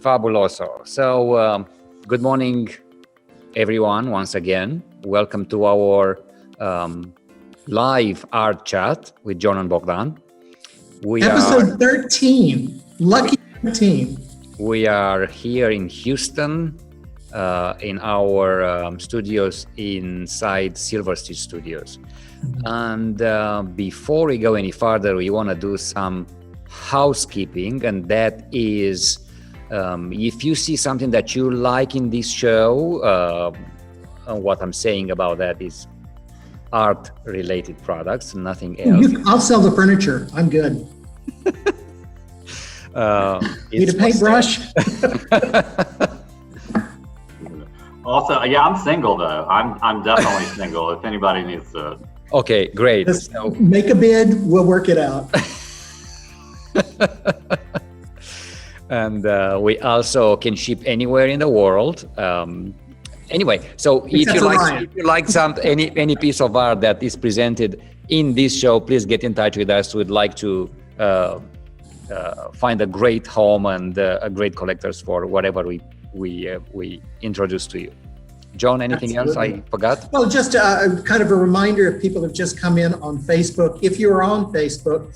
Fabuloso. So, good morning, everyone, once again. Welcome to our live art chat with John and Bogdan. Episode 13, lucky 13. We are here in Houston, in our studios inside Silver Stitch Studios. And before we go any further, we want to do some housekeeping, and that is if you see something that you like in this show, what I'm saying about that is art related products, nothing else. I'll sell the furniture. I'm good. Need a paintbrush? Also, yeah, I'm single though. I'm definitely single. If anybody needs to. Okay, great. So, make a bid. We'll work it out. And we also can ship anywhere in the world. Anyway, so if you like any piece of art that is presented in this show, please get in touch with us. We'd like to find a great home and a great collectors for whatever we introduce to you. John, anything else I forgot? Well, just kind of a reminder, if people have just come in on Facebook, if you're on Facebook,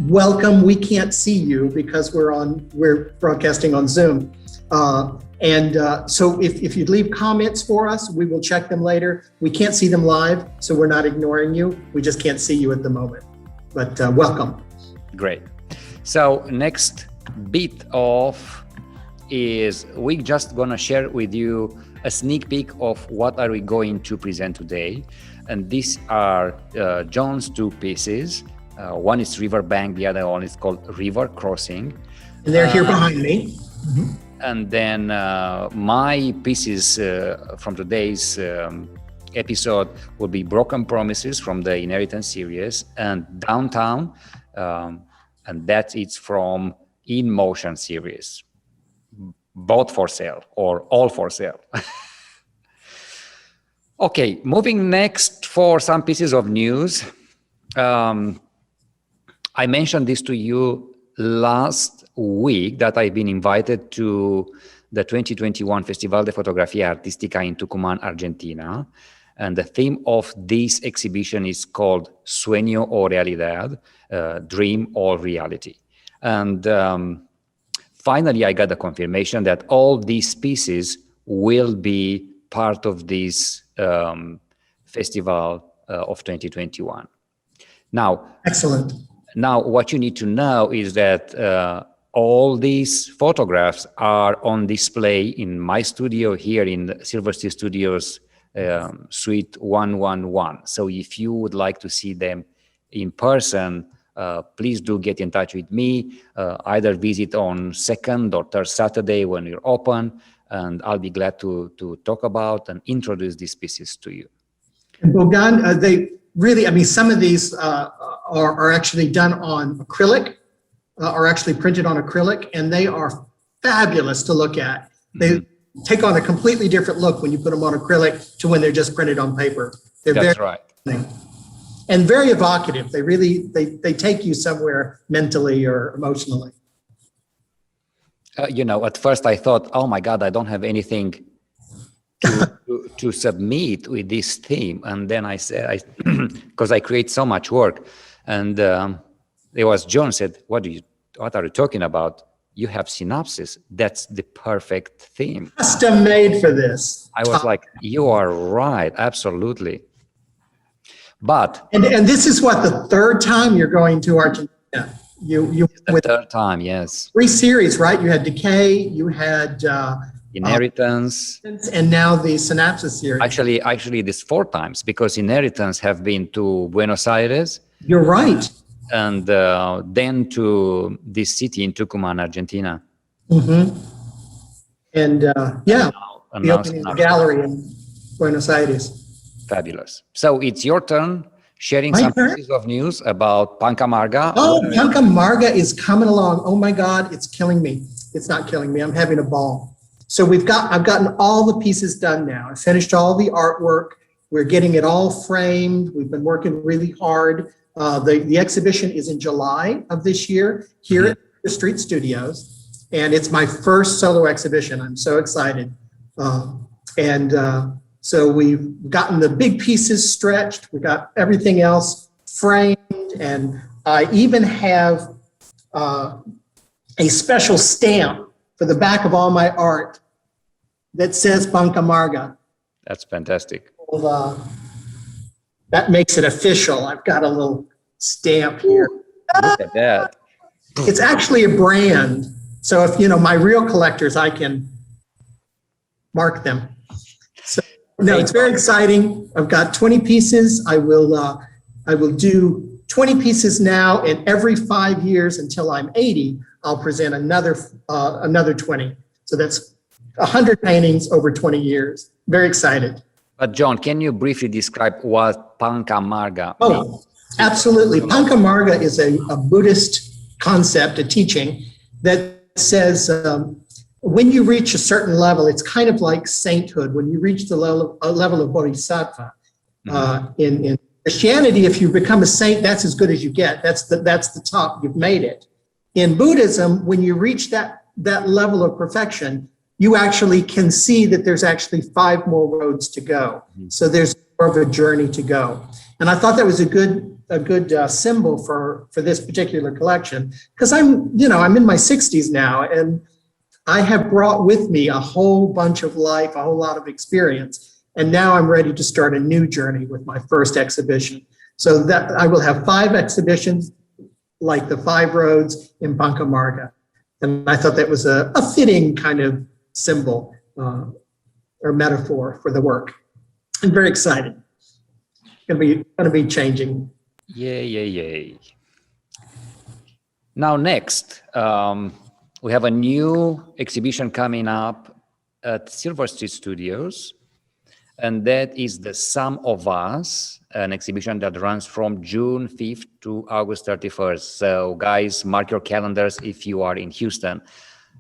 welcome. We can't see you because we're broadcasting on Zoom. So if you'd leave comments for us, we will check them later. We can't see them live, so we're not ignoring you. We just can't see you at the moment, but welcome. Great. So next bit of is we just gonna share with you a sneak peek of what are we going to present today. And these are John's two pieces. One is Riverbank, the other one is called River Crossing. And they're here behind me. Mm-hmm. And then my pieces from today's episode will be Broken Promises from the Inheritance series and Downtown, and that's it's from In Motion series. Both for sale or all for sale. Okay, moving next for some pieces of news. I mentioned this to you last week that I've been invited to the 2021 Festival de Fotografía Artística in Tucumán, Argentina. And the theme of this exhibition is called Sueño o Realidad, Dream or Reality. And finally, I got the confirmation that all these pieces will be part of this festival of 2021. Now, excellent. Now, what you need to know is that all these photographs are on display in my studio here in the Silver Stitch Studios, Suite 111. So if you would like to see them in person, please do get in touch with me. Either visit on second or third Saturday when you're open, and I'll be glad to talk about and introduce these pieces to you. Bogdan, they really, I mean, some of these are actually done on acrylic, are actually printed on acrylic, and they are fabulous to look at. They take on a completely different look when you put them on acrylic to when they're just printed on paper. That's right. And very evocative. They really, they take you somewhere mentally or emotionally. At first I thought, oh my God, I don't have anything to submit with this theme. And then I said, because I create so much work, and there was John said, what are you talking about? You have synopsis. That's the perfect theme. Custom made for this. I was like, you are right, absolutely. But and this is what, the third time you're going to Argentina? You the third time, yes. 3 series, right? You had Decay, you had Inheritance, and now the Synopsis series. Actually, this 4 times, because Inheritance have been to Buenos Aires. You're right. And then to this city in Tucumán, Argentina. Mm-hmm. And the opening of the gallery in Buenos Aires. Fabulous. So it's your turn, sharing some pieces of news about Panka Marga. Oh, Panka Marga is coming along. Oh my God, it's killing me. It's not killing me. I'm having a ball. So I've gotten all the pieces done now. I finished all the artwork. We're getting it all framed. We've been working really hard. The exhibition is in July of this year here at the Street Studios. and it's my first solo exhibition. I'm so excited. So we've gotten the big pieces stretched. We got everything else framed, and I even have a special stamp for the back of all my art that says Panka Marga. That's fantastic. Well, that makes it official. I've got a little stamp here. Look at that. It's actually a brand. So if, my real collectors, I can mark them. So, no, it's very exciting. I've got 20 pieces. I will do 20 pieces now, and every 5 years until I'm 80, I'll present another 20. So that's 100 paintings over 20 years. Very excited. But John, can you briefly describe what Panka Marga means? Oh, absolutely. Panka Marga is a Buddhist concept, a teaching that says when you reach a certain level, it's kind of like sainthood. When you reach the level of bodhisattva. In Christianity, if you become a saint, that's as good as you get. That's the top. You've made it. In Buddhism, when you reach that level of perfection, you actually can see that there's actually 5 more roads to go. So there's more of a journey to go. And I thought that was a good symbol for this particular collection, because I'm in my 60s now, and I have brought with me a whole bunch of life, a whole lot of experience. And now I'm ready to start a new journey with my first exhibition. So that I will have 5 exhibitions like the 5 roads in Panka Marga. And I thought that was a fitting kind of symbol or metaphor for the work. I'm very excited. Going to be changing. Yay. Now next, we have a new exhibition coming up at Silver Street Studios, and that is The Sum of Us, an exhibition that runs from June 5th to August 31st. So guys, mark your calendars if you are in Houston.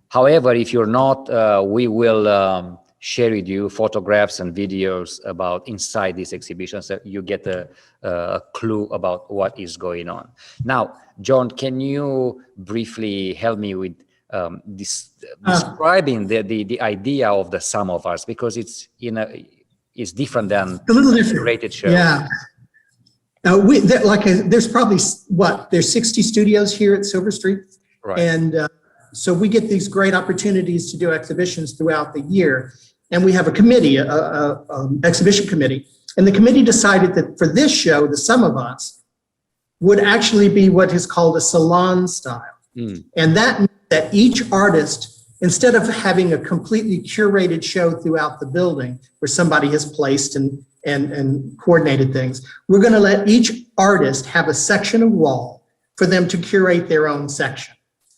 However, if you're not, we will share with you photographs and videos about inside this exhibition, so you get a clue about what is going on. Now, John, can you briefly help me with describing the idea of The Sum of Us, because it's different than a little different rated show. Yeah. There's probably there's 60 studios here at Silver Street, right? And so we get these great opportunities to do exhibitions throughout the year. And we have a committee, exhibition committee. And the committee decided that for this show, The Sum of Us would actually be what is called a salon style. And that means that each artist, instead of having a completely curated show throughout the building where somebody has placed and coordinated things, we're going to let each artist have a section of wall for them to curate their own section.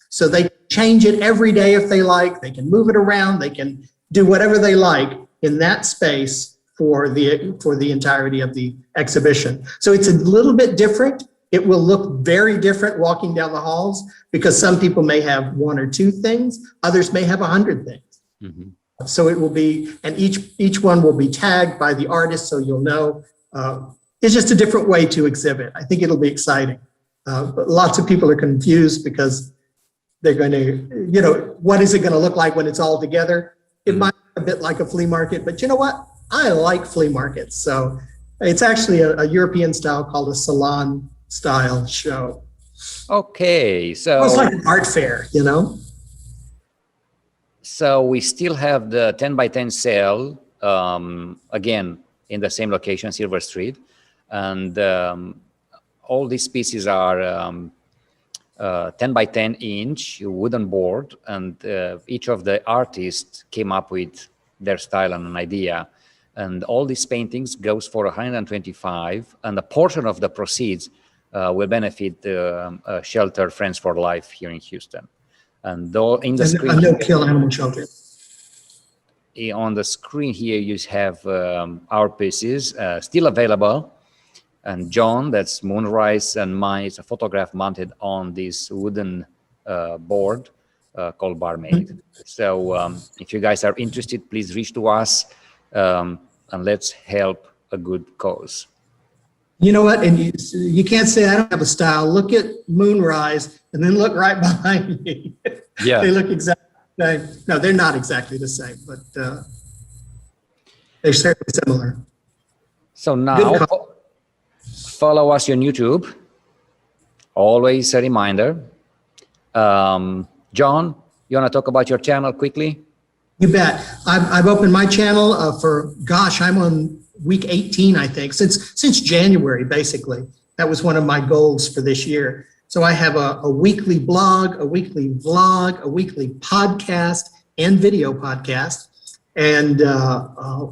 So they change it every day if they like. They can move it around. They can do whatever they like in that space for the entirety of the exhibition. So it's a little bit different. It will look very different walking down the halls, because some people may have 1 or 2 things. Others may have 100 things. So it will be, and each one will be tagged by the artist, so you'll know. It's just a different way to exhibit. I think it'll be exciting. But lots of people are confused because they're going to, what is it going to look like when it's all together? It might be a bit like a flea market, but you know what? I like flea markets. So it's actually a European style called a salon style show. Okay, so it's like an art fair, So we still have the 10 by 10 sale, again, in the same location, Silver Street. And all these pieces are 10 by 10 inch wooden board. And each of the artists came up with their style and an idea. And all these paintings goes for 125. And a portion of the proceeds will benefit the shelter Friends for Life here in Houston. And though in the screen, a no-kill animal shelter. On the screen here, you have our pieces still available. And John, that's Moonrise, and mine is a photograph mounted on this wooden board called Barmaid. So if you guys are interested, please reach to us and let's help a good cause. You know what? And you can't say I don't have a style. Look at Moonrise and then look right behind me. Yeah. They look exactly No, they're not exactly the same, but they're certainly similar. So now, follow us on YouTube. Always a reminder. John, you want to talk about your channel quickly? You bet. I've opened my channel for, gosh, I'm on week 18, I think, since January, basically. That was one of my goals for this year. So I have a weekly blog, a weekly vlog, a weekly podcast, and video podcast. And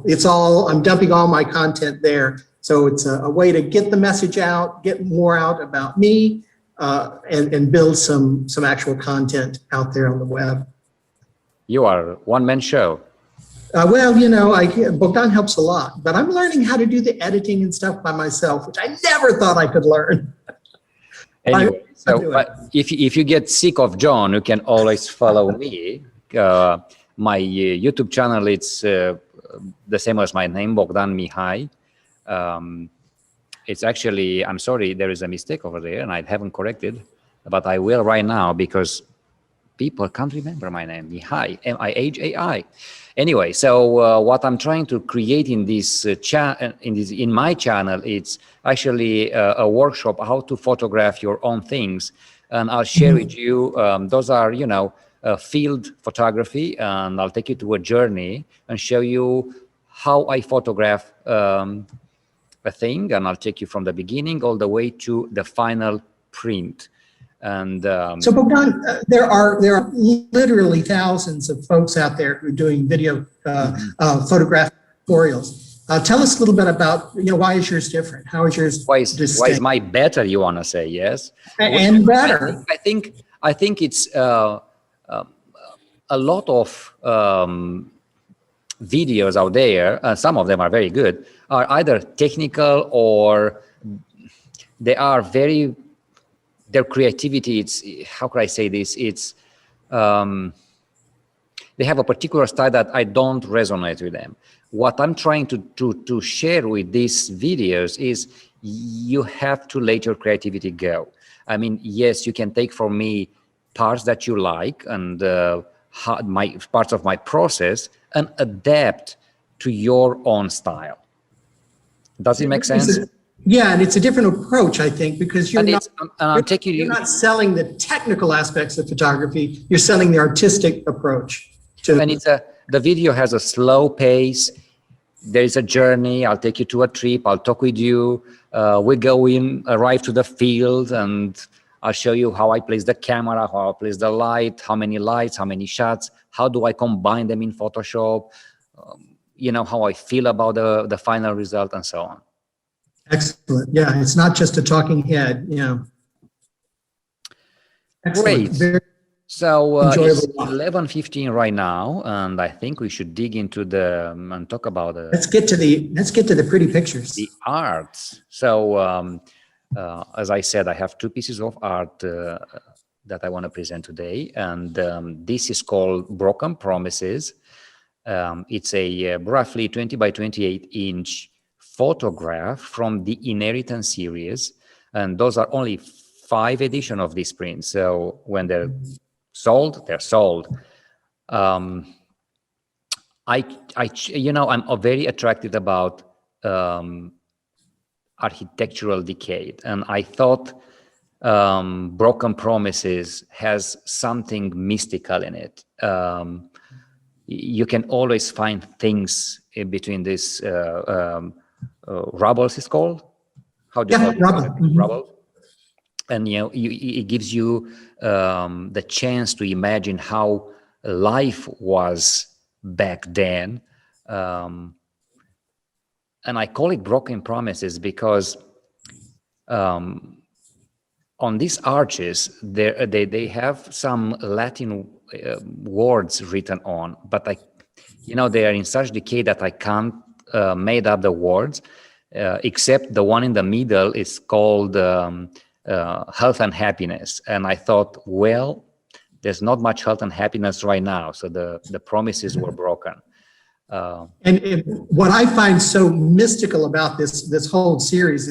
it's all, I'm dumping all my content there. So it's a way to get the message out, get more out about me, and build some actual content out there on the web. You are a one-man show. Well, you know, Bogdan helps a lot, but I'm learning how to do the editing and stuff by myself, which I never thought I could learn. Anyway, if you get sick of John, you can always follow me. My YouTube channel, it's the same as my name, Bogdan Mihai. It's actually, I'm sorry, there is a mistake over there and I haven't corrected, but I will right now because people can't remember my name, Mihai, M-I-H-A-I. Anyway, so what I'm trying to create in this in my channel, it's actually a workshop how to photograph your own things, and I'll share with you. Those are, you know, field photography, and I'll take you to a journey and show you how I photograph a thing, and I'll take you from the beginning all the way to the final print. And so Bogdan, there are literally thousands of folks out there who are doing video photograph tutorials. Tell us a little bit about, you know, why is yours different? How is yours distinct? Why is my better? You want to say yes? And better. I think it's a lot of videos out there. Some of them are very good. Are either technical or they are very. Their creativity, it's, how can I say this? It's, they have a particular style that I don't resonate with them. What I'm trying to share with these videos is you have to let your creativity go. I mean, yes, you can take from me parts that you like and parts of my process and adapt to your own style. Does it make sense? Yeah, and it's a different approach, I think, because you're not selling the technical aspects of photography. You're selling the artistic approach. And it's the video has a slow pace. There is a journey. I'll take you to a trip. I'll talk with you. We go in, arrive to the field, and I'll show you how I place the camera, how I place the light, how many lights, how many shots, how do I combine them in Photoshop, you know, how I feel about the final result, and so on. Excellent. Yeah, it's not just a talking head. Yeah. Excellent. Great. So it's 11:15 right now, and I think we should dig into and talk about let's get to the pretty pictures. The arts. So as I said, I have two pieces of art that I want to present today, and this is called Broken Promises. It's a roughly 20 by 28 inch photograph from the Inheritance series, and those are only 5 editions of this print. So when they're sold, they're sold. You know, I'm very attracted about architectural decay, and I thought Broken Promises has something mystical in it. You can always find things in between this rubbles is called. How do you call it? Rubble. Mm-hmm. Rubble. And you know, it gives you the chance to imagine how life was back then. And I call it Broken Promises because on these arches, they have some Latin words written on, but you know, they are in such decay that I can't made up the words, except the one in the middle is called health and happiness. And I thought, well, there's not much health and happiness right now, so the promises were broken. And what I find so mystical about this whole series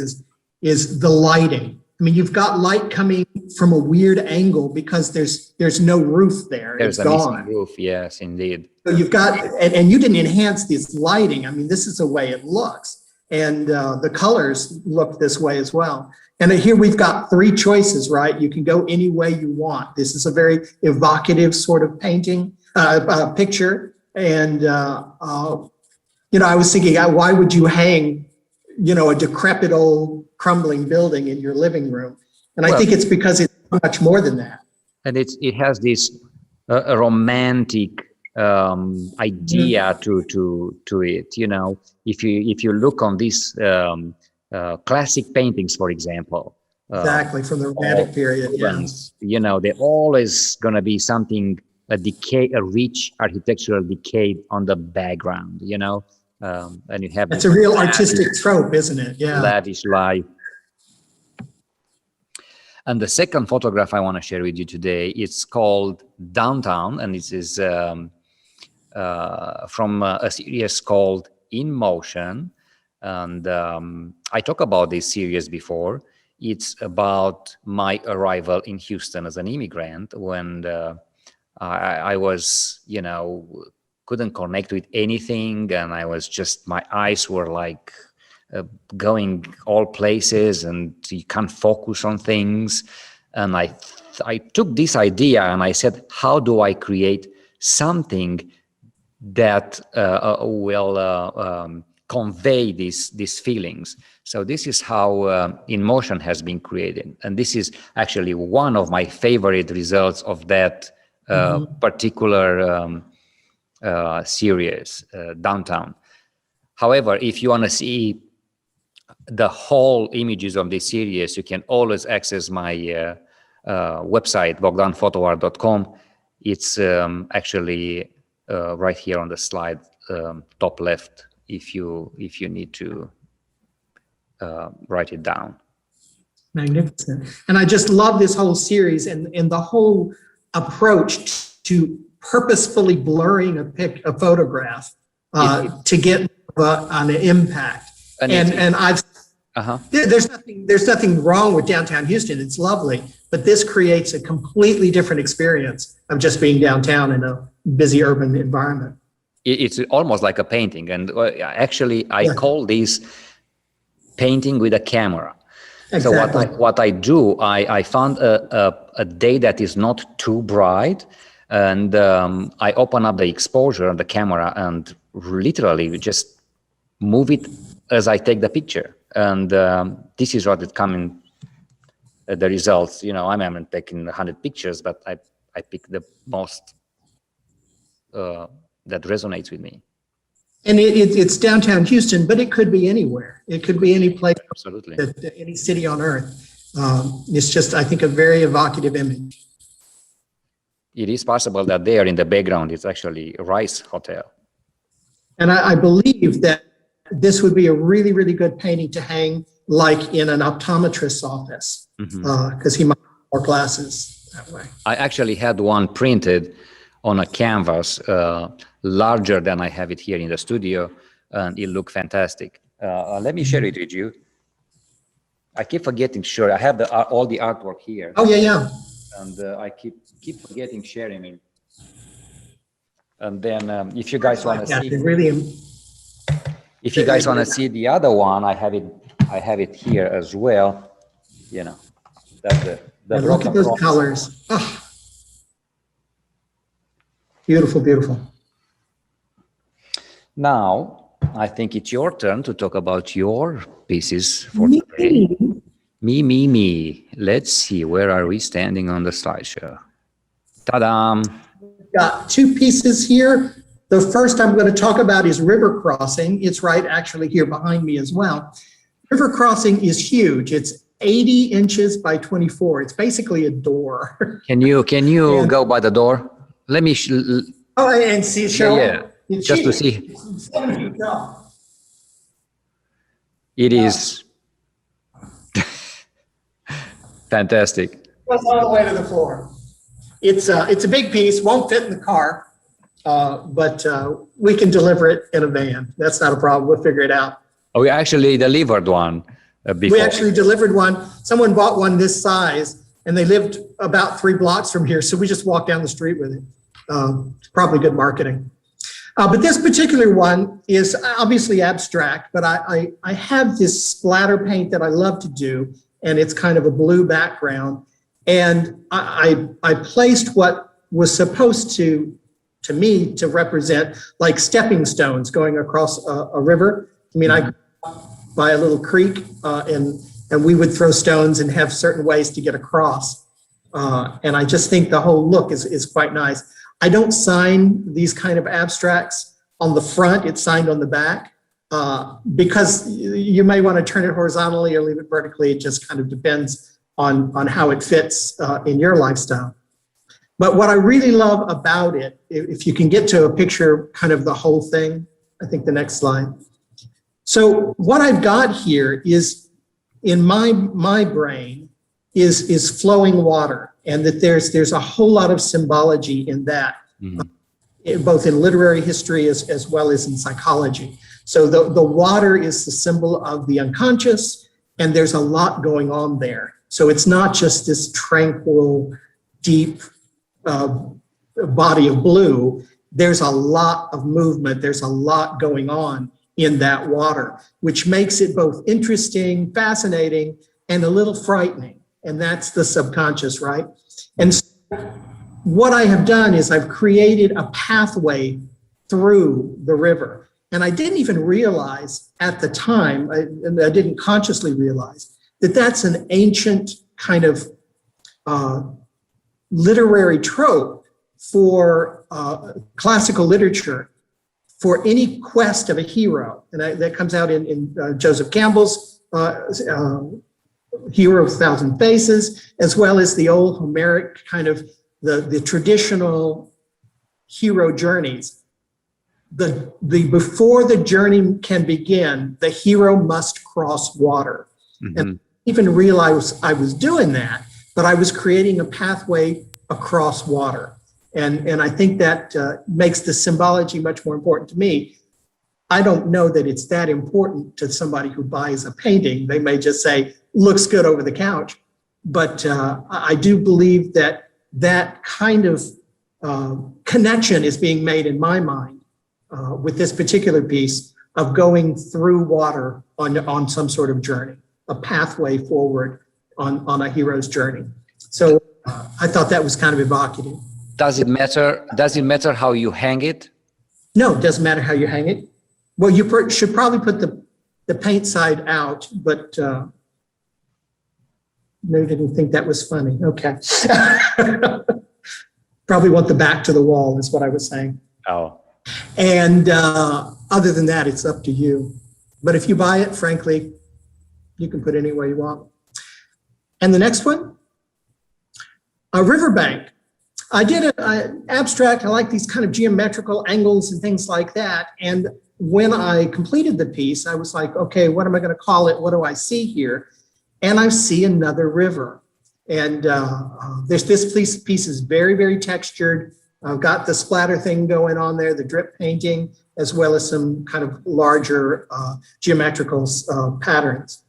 is the lighting. I I mean, you've got light coming from a weird angle because there's no roof there. There's it's a gone. missing roof, yes, indeed. So you've got, and you didn't enhance this lighting. I mean, this is the way it looks. And the colors look this way as well. And here we've got three choices, right? You can go any way you want. This is a very evocative sort of painting, picture. And, you know, I was thinking, why would you hang, you know, a decrepit old crumbling building in your living room? And I think it's because it's much more than that. And it has this a romantic idea to it. You know, if you look on these classic paintings, for example, Exactly, from the romantic period. Yeah. You know, they're always going to be something, a rich architectural decay on the background, you know, and you have— It's a real artistic trope, isn't it? Yeah. Lavish life. And the second photograph I want to share with you today, it's called Downtown, and it is from a series called In Motion. And I talked about this series before. It's about my arrival in Houston as an immigrant when I was, you know, couldn't connect with anything, and I was just, my eyes were like going all places, and you can't focus on things. And I took this idea and I said, how do I create something that will convey these feelings? So this is how In Motion has been created, and this is actually one of my favorite results of that particular series, Downtown. However, if you want to see the whole images of this series, you can always access my website, bogdanphotoart.com. It's actually right here on the slide, top left, if you need to write it down. Magnificent. And I just love this whole series and the whole approach to purposefully blurring a photograph to get an impact. And I've there's nothing wrong with downtown Houston. It's lovely, but this creates a completely different experience of just being downtown in a busy urban environment. It's almost like a painting, and actually I call this painting with a camera. Exactly. So what I do, I found a day that is not too bright, and I open up the exposure on the camera and literally just move it as I take the picture. And this is what it comes in the results. You know, I haven't taken 100 pictures, but I pick the most that resonates with me. And it's downtown Houston, but it could be anywhere. It could be any place, absolutely, any city on earth. It's just, I think, a very evocative image. It is possible that there in the background is actually Rice Hotel. And I believe that this would be a really, really good painting to hang like in an optometrist's office, because he might have more glasses that way. I actually had one printed on a canvas larger than I have it here in the studio, and it looked fantastic. Let me share it with you. I keep forgetting to share. I have all the artwork here. Oh, yeah. And I keep forgetting sharing it. And then if you guys want to see, if you guys want to see the other one, I have it here as well. You know, that's the look at those colors. Oh. Beautiful, beautiful. Now, I think it's your turn to talk about your pieces for today. Me. Let's see, where are we standing on the slideshow? Ta-da! Got two pieces here. The first I'm going to talk about is River Crossing. It's right actually here behind me as well. River Crossing is huge. It's 80 inches by 24. It's basically a door. Can you go by the door? Let me and see, show. Yeah, just to see. It is fantastic. Goes all the way to the floor. It's a big piece. Won't fit in the car, but we can deliver it in a van. That's not a problem. We'll figure it out. Oh, we actually delivered one before. We actually delivered one. Someone bought one this size, and they lived about 3 blocks from here. So we just walked down the street with it. Probably good marketing. But this particular one is obviously abstract, but I have this splatter paint that I love to do, and it's kind of a blue background. And I placed what was supposed to me to represent like stepping stones going across a river. I mean, I grew up by a little creek, and we would throw stones and have certain ways to get across. And I just think the whole look is quite nice. I don't sign these kind of abstracts on the front, it's signed on the back, because you may want to turn it horizontally or leave it vertically. It just kind of depends on how it fits in your lifestyle. But what I really love about it, if you can get to a picture, kind of the whole thing, I think the next slide. So what I've got here is, in my brain, is flowing water, and that there's a whole lot of symbology in that, both in literary history as well as in psychology. So the water is the symbol of the unconscious, and there's a lot going on there. So it's not just this tranquil, deep body of blue. There's a lot of movement. There's a lot going on in that water, which makes it both interesting, fascinating, and a little frightening. And that's the subconscious, right? And so what I have done is I've created a pathway through the river. And I didn't even realize at the time, I didn't consciously realize that that's an ancient kind of literary trope for classical literature, for any quest of a hero. And that comes out in Joseph Campbell's Hero of a Thousand Faces, as well as the old Homeric kind of the traditional hero journeys. The before the journey can begin, the hero must cross water. And I didn't even realize I was doing that, but I was creating a pathway across water. And I think that makes the symbology much more important to me. I don't know that it's that important to somebody who buys a painting. They may just say, looks good over the couch. But I do believe that that kind of connection is being made in my mind with this particular piece of going through water on some sort of journey, a pathway forward on a hero's journey. So I thought that was kind of evocative. Does it matter? Does it matter how you hang it? No, it doesn't matter how you hang it. Well, you should probably put the paint side out, but maybe didn't think that was funny. Okay. Probably want the back to the wall is what I was saying. Oh. And other than that, it's up to you. But if you buy it, frankly, you can put it anywhere you want. And the next one, a riverbank. I did an abstract. I like these kind of geometrical angles and things like that. And when I completed the piece, I was like, okay, what am I going to call it? What do I see here? And I see another river. And this piece is very, very textured. I've got the splatter thing going on there, the drip painting, as well as some kind of larger geometrical patterns.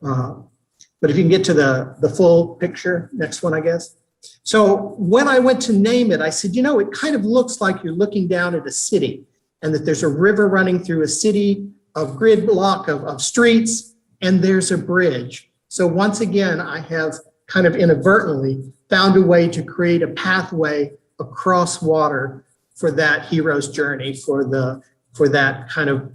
But if you can get to the full picture, next one, I guess. So when I went to name it, I said, you know, it kind of looks like you're looking down at a city and that there's a river running through a city of gridlock of streets, and there's a bridge. So once again, I have kind of inadvertently found a way to create a pathway across water for that hero's journey, for that kind of,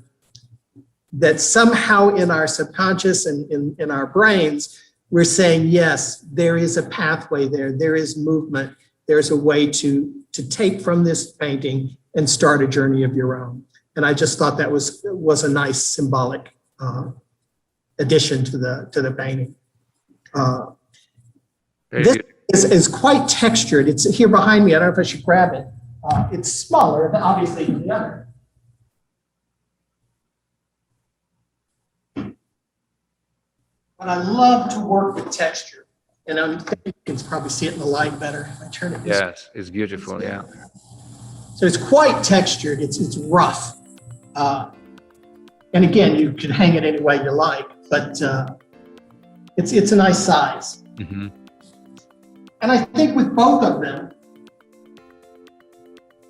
that somehow in our subconscious and in our brains, we're saying, yes, there is a pathway there. There is movement. There's a way to take from this painting and start a journey of your own. And I just thought that was a nice symbolic addition to the painting. This is quite textured. It's here behind me. I don't know if I should grab it. It's smaller, obviously, than the other. But I love to work with texture. And I think you can probably see it in the light better if I turn it this way. Yes, it's beautiful, yeah. So it's quite textured. It's rough. And again, you can hang it any way you like. But It's a nice size. Mm-hmm. And I think with both of them,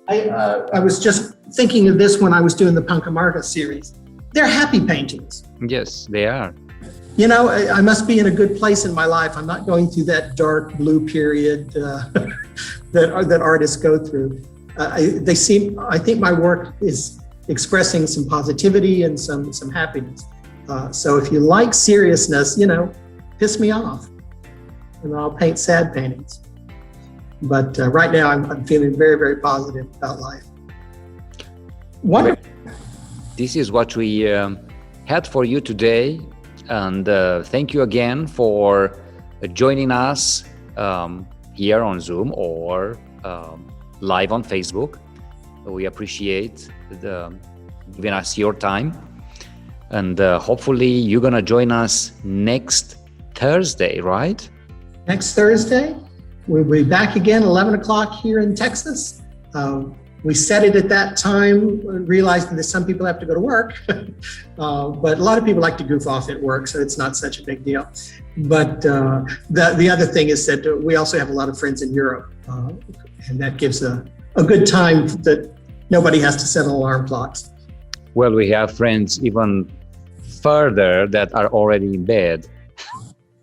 I was just thinking of this when I was doing the Panka Marga series. They're happy paintings. Yes, they are. You know, I must be in a good place in my life. I'm not going through that dark blue period that artists go through. I think my work is expressing some positivity and some happiness. So if you like seriousness, you know, piss me off, and I'll paint sad paintings. But right now, I'm feeling very, very positive about life. Wonderful. This is what we had for you today. And thank you again for joining us here on Zoom or live on Facebook. We appreciate giving us your time. And hopefully you're going to join us next Thursday, right? Next Thursday, we'll be back again, 11 o'clock here in Texas. We set it at that time, realizing that some people have to go to work, but a lot of people like to goof off at work, so it's not such a big deal. But the other thing is that we also have a lot of friends in Europe, and that gives a good time that nobody has to set alarm clocks. Well, we have friends even further that are already in bed.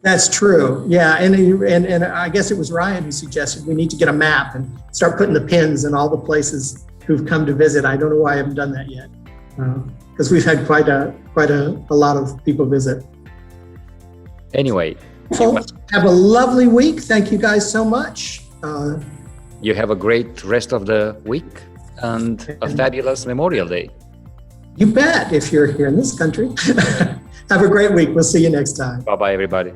That's true. Yeah, and I guess it was Ryan who suggested we need to get a map and start putting the pins in all the places who've come to visit. I don't know why I haven't done that yet, because we've had quite a lot of people visit. Anyway, So have a lovely week. Thank you guys so much. You have a great rest of the week and a fabulous Memorial Day. You bet, if you're here in this country. Have a great week. We'll see you next time. Bye-bye, everybody.